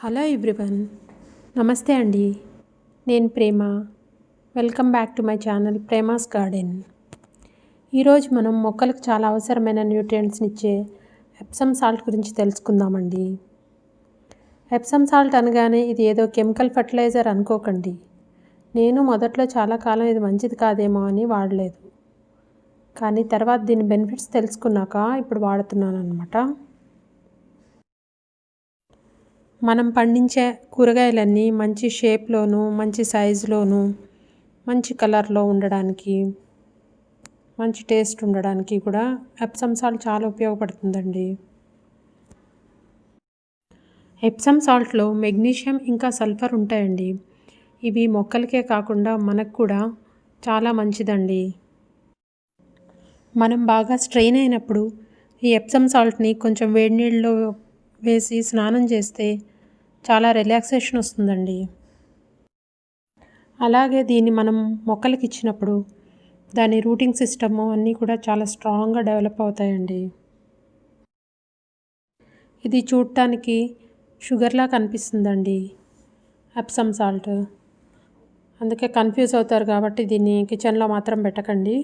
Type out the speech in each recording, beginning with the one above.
Hello everyone, నమస్తే అండి. నేను Prema. Welcome back to my channel Prema's garden. ఈరోజు మనం మొక్కలకు చాలా అవసరమైన న్యూట్రియంట్స్ని ఇచ్చే ఎప్సమ్ సాల్ట్ గురించి తెలుసుకుందామండి. ఎప్సమ్ సాల్ట్ అనగానే ఇది ఏదో కెమికల్ ఫర్టిలైజర్ అనుకోకండి. నేను మొదట్లో చాలా కాలం ఇది మంచిది కాదేమో అని వాడలేదు, కానీ తర్వాత దీని బెనిఫిట్స్ తెలుసుకున్నాక ఇప్పుడు వాడుతున్నాను అన్నమాట. మనం పండించే కూరగాయలన్నీ మంచి షేప్లోను, మంచి సైజులోను, మంచి కలర్లో ఉండడానికి, మంచి టేస్ట్ ఉండడానికి కూడా ఎప్సమ్ సాల్ట్ చాలా ఉపయోగపడుతుందండి. ఎప్సమ్ సాల్ట్లో మెగ్నీషియం ఇంకా సల్ఫర్ ఉంటాయండి. ఇవి మొక్కలకే కాకుండా మనకు కూడా చాలా మంచిదండి. మనం బాగా స్ట్రెయిన్ అయినప్పుడు ఈ ఎప్సమ్ సాల్ట్ని కొంచెం వేడి నీళ్ళలో వేసి స్నానం చేస్తే చాలా రిలాక్సేషన్ వస్తుందండి. అలాగే దీన్ని మనం మొక్కలకి ఇచ్చినప్పుడు దాని రూటింగ్ సిస్టము అన్నీ కూడా చాలా స్ట్రాంగ్గా డెవలప్ అవుతాయండి. ఇది చూడటానికి షుగర్లా కనిపిస్తుందండి ఎప్సమ్ సాల్ట్, అందుకే కన్ఫ్యూజ్ అవుతారు కాబట్టి దీన్ని కిచెన్లో మాత్రం పెట్టకండి.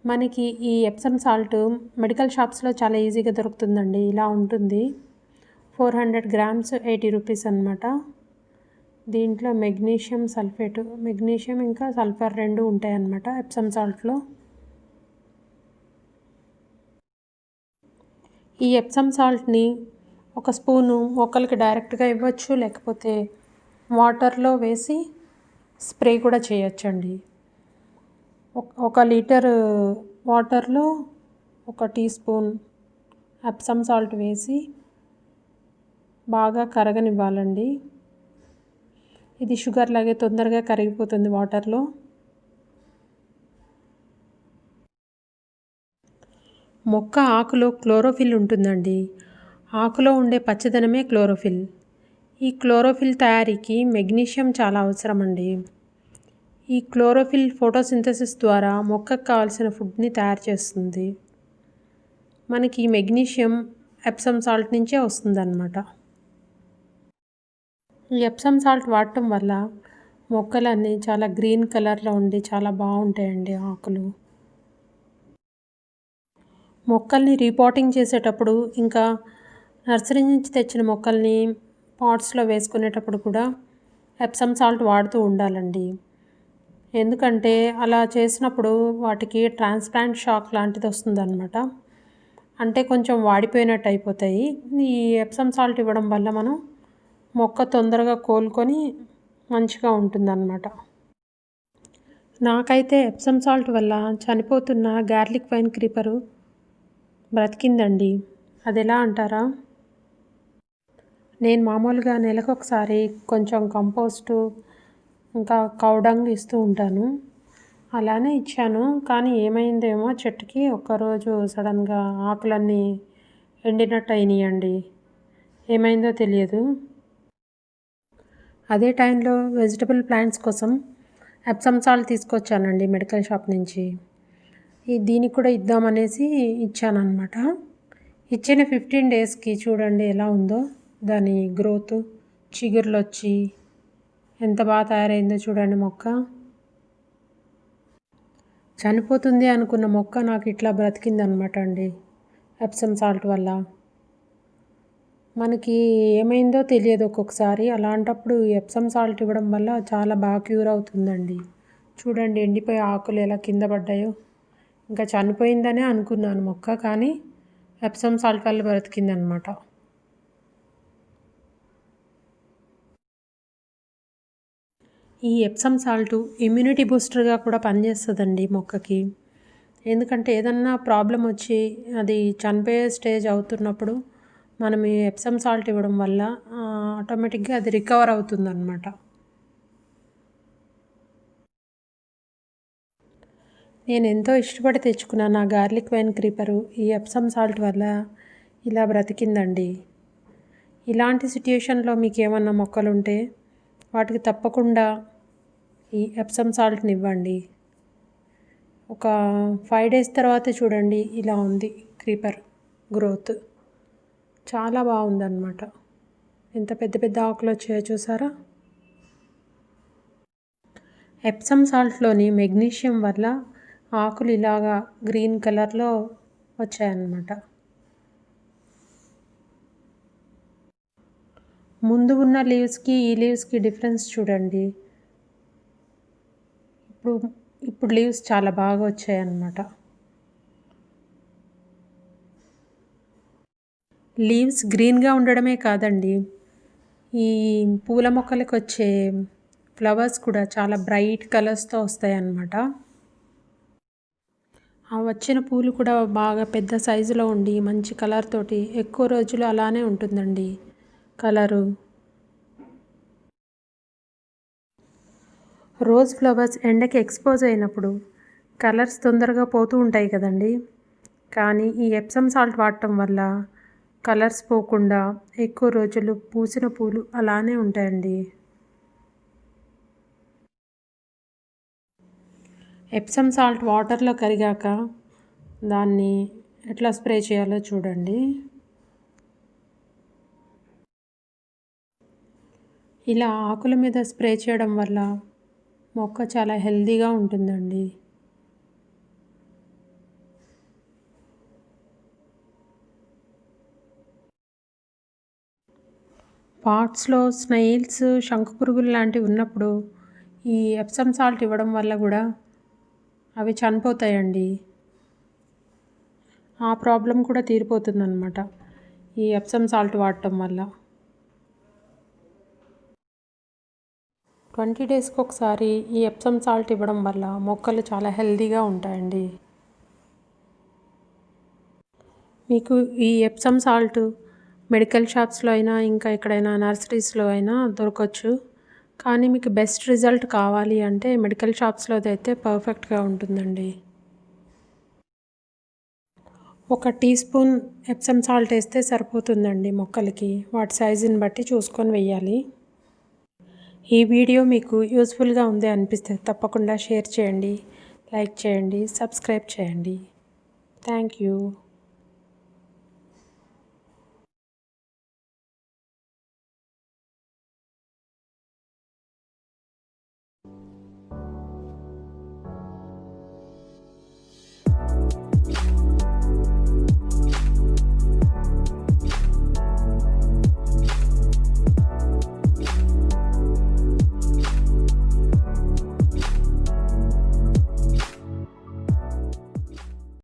మనకి ఈ ఎప్సమ్ సాల్ట్ మెడికల్ షాప్స్లో చాలా ఈజీగా దొరుకుతుందండి. ఇలా ఉంటుంది, 400 గ్రామ్స్ 80 రూపీస్ అన్నమాట. దీంట్లో మెగ్నీషియం సల్ఫేట్, మెగ్నీషియం ఇంకా సల్ఫర్ రెండు ఉంటాయి అన్నమాట ఎప్సమ్ సాల్ట్లో. ఈ ఎప్సమ్ సాల్ట్ని ఒక స్పూను మొక్కలకి డైరెక్ట్గా ఇవ్వచ్చు, లేకపోతే వాటర్లో వేసి స్ప్రే కూడా చేయొచ్చండి. 1 లీటర్ వాటర్లో 1 టీ స్పూన్ ఎప్సమ్ సాల్ట్ వేసి బాగా కరగనివ్వాలండి. ఇది షుగర్ లాగే తొందరగా కరిగిపోతుంది వాటర్లో. మొక్క ఆకులో క్లోరోఫిల్ ఉంటుందండి. ఆకులో ఉండే పచ్చదనమే క్లోరోఫిల్. ఈ క్లోరోఫిల్ తయారీకి మెగ్నీషియం చాలా అవసరం అండి. ఈ క్లోరోఫిల్ ఫోటోసింథసిస్ ద్వారా మొక్కకు కావాల్సిన ఫుడ్ని తయారు చేస్తుంది. మనకి ఈ మెగ్నీషియం ఎప్సమ్ సాల్ట్ నుంచే వస్తుందన్నమాట. ఈ ఎప్సమ్ సాల్ట్ వాడటం వల్ల మొక్కలన్నీ చాలా గ్రీన్ కలర్లో ఉండి చాలా బాగుంటాయండి. ఆకులు మొక్కల్ని రీపాటింగ్ చేసేటప్పుడు, ఇంకా నర్సరీ నుంచి తెచ్చిన మొక్కల్ని పాట్స్లో వేసుకునేటప్పుడు కూడా ఎప్సమ్ సాల్ట్ వాడుతూ ఉండాలండి. ఎందుకంటే అలా చేసినప్పుడు వాటికి ట్రాన్స్ప్లాంట్ షాక్ లాంటిది వస్తుందన్నమాట. అంటే కొంచెం వాడిపోయినట్టు అయిపోతాయి. ఈ ఎప్సమ్ సాల్ట్ ఇవ్వడం వల్ల మనం మొక్క తొందరగా కోలుకొని మంచిగా ఉంటుందన్నమాట. నాకైతే ఎప్సమ్ సాల్ట్ వల్ల చనిపోతున్న గార్లిక్ వైన్ క్రీపరు బ్రతికిందండి. అది ఎలా అంటారా? నేను మామూలుగా నెలకొకసారి కొంచెం కంపోస్టు ఇంకా కౌడంగ్ ఇస్తూ ఉంటాను. అలానే ఇచ్చాను, కానీ ఏమైందేమో చెట్టుకి ఒక్కరోజు సడన్గా ఆకులన్నీ ఎండినట్టు అయినాయండి. ఏమైందో తెలియదు. అదే టైంలో వెజిటబుల్ ప్లాంట్స్ కోసం ఎప్సమ్ సాల్ట్ తీసుకొచ్చానండి మెడికల్ షాప్ నుంచి. దీనికి కూడా ఇద్దామనేసి ఇచ్చానన్నమాట. ఇచ్చిన 15 డేస్కి చూడండి ఎలా ఉందో దాని గ్రోత్. చిగుర్లు వచ్చి ఎంత బాగా తయారైందో చూడండి మొక్క. చనిపోతుంది అనుకున్న మొక్క నాకు ఇట్లా బ్రతికిందనమాట అండి ఎప్సమ్ సాల్ట్ వల్ల. మనకి ఏమైందో తెలియదు ఒక్కొక్కసారి. అలాంటప్పుడు ఎప్సమ్ సాల్ట్ ఇవ్వడం వల్ల చాలా బాగా క్యూర్ అవుతుందండి. చూడండి ఎండిపోయి ఆకులు ఎలా కింద పడ్డాయో. ఇంకా చనిపోయిందనే అనుకున్నాను మొక్క, కానీ ఎప్సమ్ సాల్ట్ వల్ల బ్రతికిందనమాట. ఈ ఎప్సమ్ సాల్ట్ ఇమ్యూనిటీ బూస్టర్గా కూడా పనిచేస్తుందండి మొక్కకి. ఎందుకంటే ఏదన్నా ప్రాబ్లం వచ్చి అది చనిపోయే స్టేజ్ అవుతున్నప్పుడు మనం ఈ ఎప్సమ్ సాల్ట్ ఇవ్వడం వల్ల ఆటోమేటిక్గా అది రికవర్ అవుతుందన్నమాట. నేను ఎంతో ఇష్టపడి తెచ్చుకున్న నా గార్లిక్ వైన్ క్రీపరు ఈ ఎప్సమ్ సాల్ట్ వల్ల ఇలా బ్రతికిందండి. ఇలాంటి సిట్యుయేషన్లో మీకు ఏమన్నా మొక్కలు ఉంటే వాటికి తప్పకుండా ఈ ఎప్సమ్ సాల్ట్ని ఇవ్వండి. ఒక 5 డేస్ తర్వాత చూడండి ఇలా ఉంది క్రీపర్ గ్రోత్. చాలా బాగుందన్నమాట. ఎంత పెద్ద పెద్ద ఆకులు వచ్చాయో చూసారా. ఎప్సమ్ సాల్ట్లోని మెగ్నీషియం వల్ల ఆకులు ఇలాగా గ్రీన్ కలర్లో వచ్చాయన్నమాట. ముందు ఉన్న లీవ్స్కి ఈ లీవ్స్కి డిఫరెన్స్ చూడండి. ఇప్పుడు లీవ్స్ చాలా బాగా వచ్చాయన్నమాట. లీవ్స్ గ్రీన్గా ఉండడమే కాదండి, ఈ పూల మొక్కలకు వచ్చే ఫ్లవర్స్ కూడా చాలా బ్రైట్ కలర్స్తో వస్తాయన్నమాట. ఆ వచ్చిన పూలు కూడా బాగా పెద్ద సైజులో ఉండి మంచి కలర్ తోటి ఎక్కువ రోజులు అలానే ఉంటుందండి కలరు. రోజ్ ఫ్లవర్స్ ఎండకి ఎక్స్పోజ్ అయినప్పుడు కలర్స్ తొందరగా పోతూ ఉంటాయి కదండి. కానీ ఈ ఎప్సమ్ సాల్ట్ వాడటం వల్ల కలర్స్ పోకుండా ఎక్కువ రోజులు పూసిన పూలు అలానే ఉంటాయండి. ఎప్సమ్ సాల్ట్ వాటర్లో కరిగాక దాన్ని ఎట్లా స్ప్రే చేయాలో చూడండి. ఇలా ఆకుల మీద స్ప్రే చేయడం వల్ల మొక్క చాలా హెల్తీగా ఉంటుందండి. పాట్స్లో స్నెయిల్స్, శంకుపురుగులు లాంటివి ఉన్నప్పుడు ఈ ఎప్సమ్ సాల్ట్ ఇవ్వడం వల్ల కూడా అవి చనిపోతాయండి. ఆ ప్రాబ్లం కూడా తీరిపోతుందన్నమాట ఈ ఎప్సమ్ సాల్ట్ వాడటం వల్ల. 20 డేస్కి ఒకసారి ఈ ఎప్సమ్ సాల్ట్ ఇవ్వడం వల్ల మొక్కలు చాలా హెల్తీగా ఉంటాయండి. మీకు ఈ ఎప్సమ్ సాల్ట్ మెడికల్ షాప్స్లో అయినా ఇంకా ఎక్కడైనా నర్సరీస్లో అయినా దొరకవచ్చు. కానీ మీకు బెస్ట్ రిజల్ట్ కావాలి అంటే మెడికల్ షాప్స్లో అయితే పర్ఫెక్ట్గా ఉంటుందండి. 1 టీ స్పూన్ ఎప్సమ్ సాల్ట్ వేస్తే సరిపోతుందండి మొక్కలకి. వాటి సైజుని బట్టి చూసుకొని వేయాలి. ఈ వీడియో మీకు యూస్ఫుల్గా ఉంది అనిపిస్తే తప్పకుండా షేర్ చేయండి, లైక్ చేయండి, సబ్స్క్రైబ్ చేయండి. Thank you.